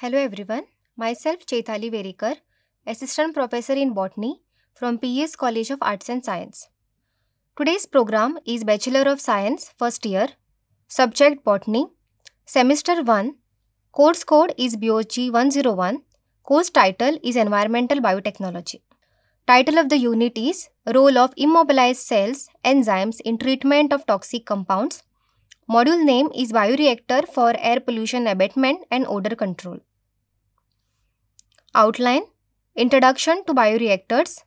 Hello everyone, myself Chaitali Verikar, Assistant Professor in Botany from PS College of Arts and Science. Today's program is Bachelor of Science, first year, subject Botany, Semester 1, course code is BOG 101, course title is Environmental Biotechnology. Title of the unit is Role of Immobilized Cells, Enzymes in Treatment of Toxic Compounds. Module name is Bioreactor for Air Pollution Abatement and Odor Control. Outline: Introduction to bioreactors,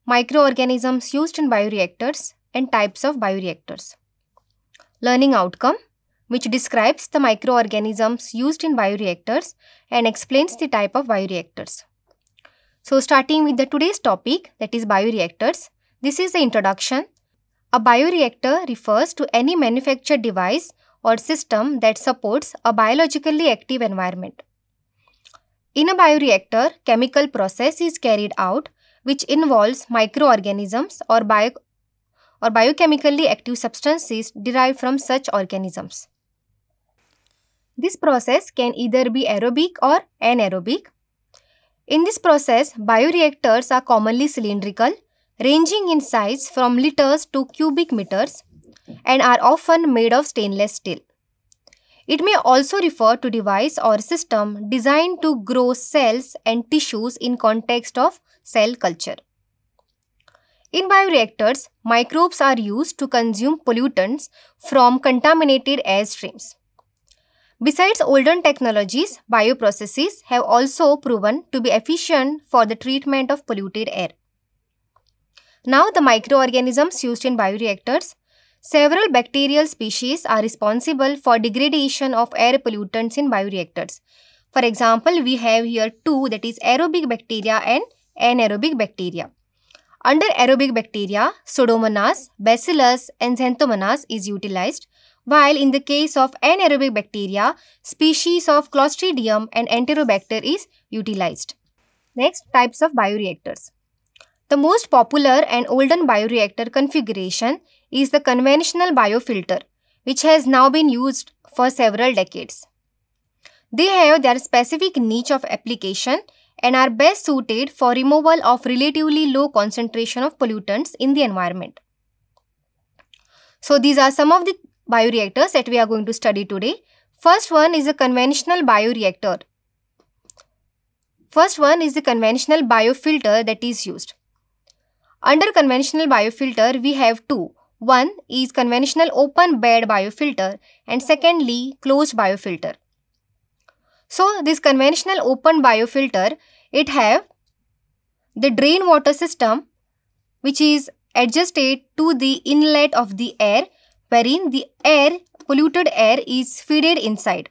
microorganisms used in bioreactors, and types of bioreactors. Learning outcome, which describes the microorganisms used in bioreactors and explains the type of bioreactors. So starting with the today's topic, that is bioreactors, this is the introduction. A bioreactor refers to any manufactured device or system that supports a biologically active environment. In a bioreactor, chemical process is carried out which involves microorganisms or biochemically active substances derived from such organisms. This process can either be aerobic or anaerobic. In this process, bioreactors are commonly cylindrical, ranging in size from liters to cubic meters, and are often made of stainless steel. It may also refer to device or system designed to grow cells and tissues in context of cell culture. In bioreactors, microbes are used to consume pollutants from contaminated air streams. Besides older technologies, bioprocesses have also proven to be efficient for the treatment of polluted air. Now, the microorganisms used in bioreactors. Several bacterial species are responsible for degradation of air pollutants in bioreactors. For example, we have here two, that is aerobic bacteria and anaerobic bacteria. Under aerobic bacteria, Pseudomonas, Bacillus and Xanthomonas is utilized, while in the case of anaerobic bacteria, species of Clostridium and Enterobacter is utilized. Next, types of bioreactors. The most popular and olden bioreactor configuration is the conventional biofilter, which has now been used for several decades. They have their specific niche of application and are best suited for removal of relatively low concentration of pollutants in the environment. So these are some of the bioreactors that we are going to study today. First one is a conventional bioreactor. First one is the conventional biofilter that is used. Under conventional biofilter, we have two. One is conventional open bed biofilter and secondly closed biofilter. So this conventional open biofilter, it have the drain water system which is adjusted to the inlet of the air, wherein the polluted air is fed inside.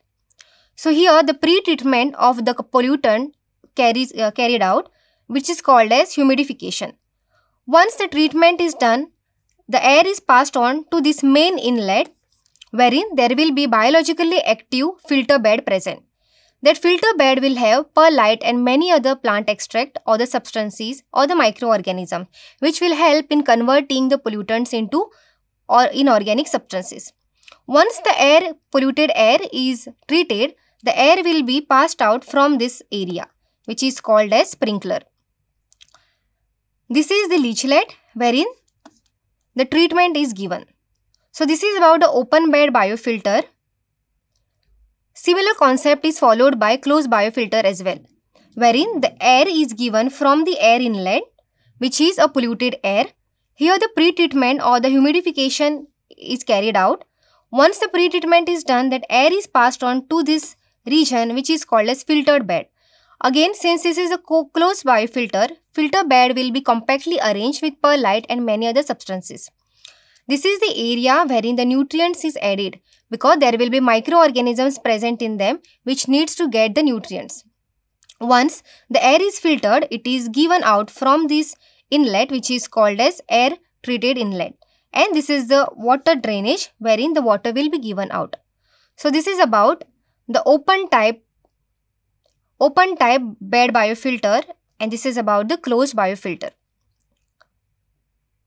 So here the pre-treatment of the pollutant carried out, which is called as humidification. Once the treatment is done, the air is passed on to this main inlet, wherein there will be biologically active filter bed present. That filter bed will have perlite and many other plant extract or the substances or the microorganisms, which will help in converting the pollutants into inorganic substances. Once the polluted air is treated, the air will be passed out from this area, which is called as sprinkler. This is the leachlet wherein the treatment is given. So this is about the open bed biofilter. Similar concept is followed by closed biofilter as well, wherein the air is given from the air inlet, which is a polluted air. Here the pre-treatment or the humidification is carried out. Once the pre-treatment is done, that air is passed on to this region which is called as filtered bed. Again, since this is a closed biofilter, filter bed will be compactly arranged with perlite and many other substances. This is the area wherein the nutrients is added because there will be microorganisms present in them which needs to get the nutrients. Once the air is filtered, it is given out from this inlet which is called as air treated inlet, and this is the water drainage wherein the water will be given out. So this is about the open type bed biofilter, and this is about the closed biofilter.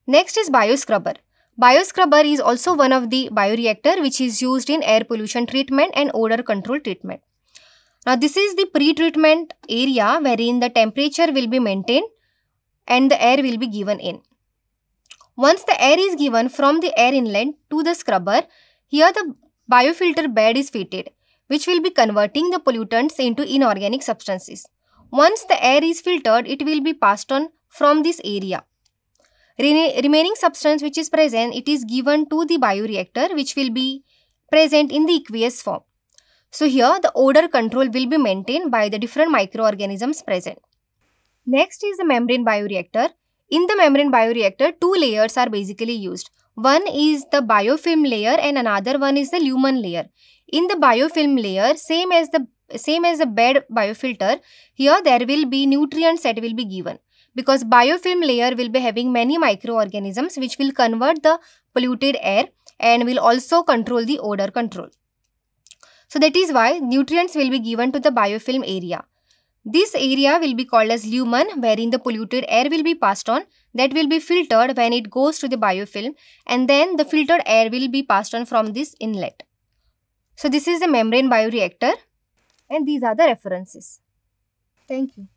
Next is bioscrubber. Bioscrubber is also one of the bioreactor which is used in air pollution treatment and odor control treatment. Now this is the pre-treatment area wherein the temperature will be maintained and the air will be given in. Once the air is given from the air inlet to the scrubber, here the biofilter bed is fitted, which will be converting the pollutants into inorganic substances. Once the air is filtered, it will be passed on from this area. Remaining substance which is present, it is given to the bioreactor, which will be present in the aqueous form. So here the odor control will be maintained by the different microorganisms present. Next is the membrane bioreactor. In the membrane bioreactor, two layers are basically used. One is the biofilm layer and another one is the lumen layer. In the biofilm layer, same as the bed biofilter, here there will be nutrients that will be given, because biofilm layer will be having many microorganisms which will convert the polluted air and will also control the odor control. So that is why nutrients will be given to the biofilm area. This area will be called as lumen, wherein the polluted air will be passed on, that will be filtered when it goes to the biofilm, and then the filtered air will be passed on from this inlet. So this is the membrane bioreactor, and these are the references. Thank you.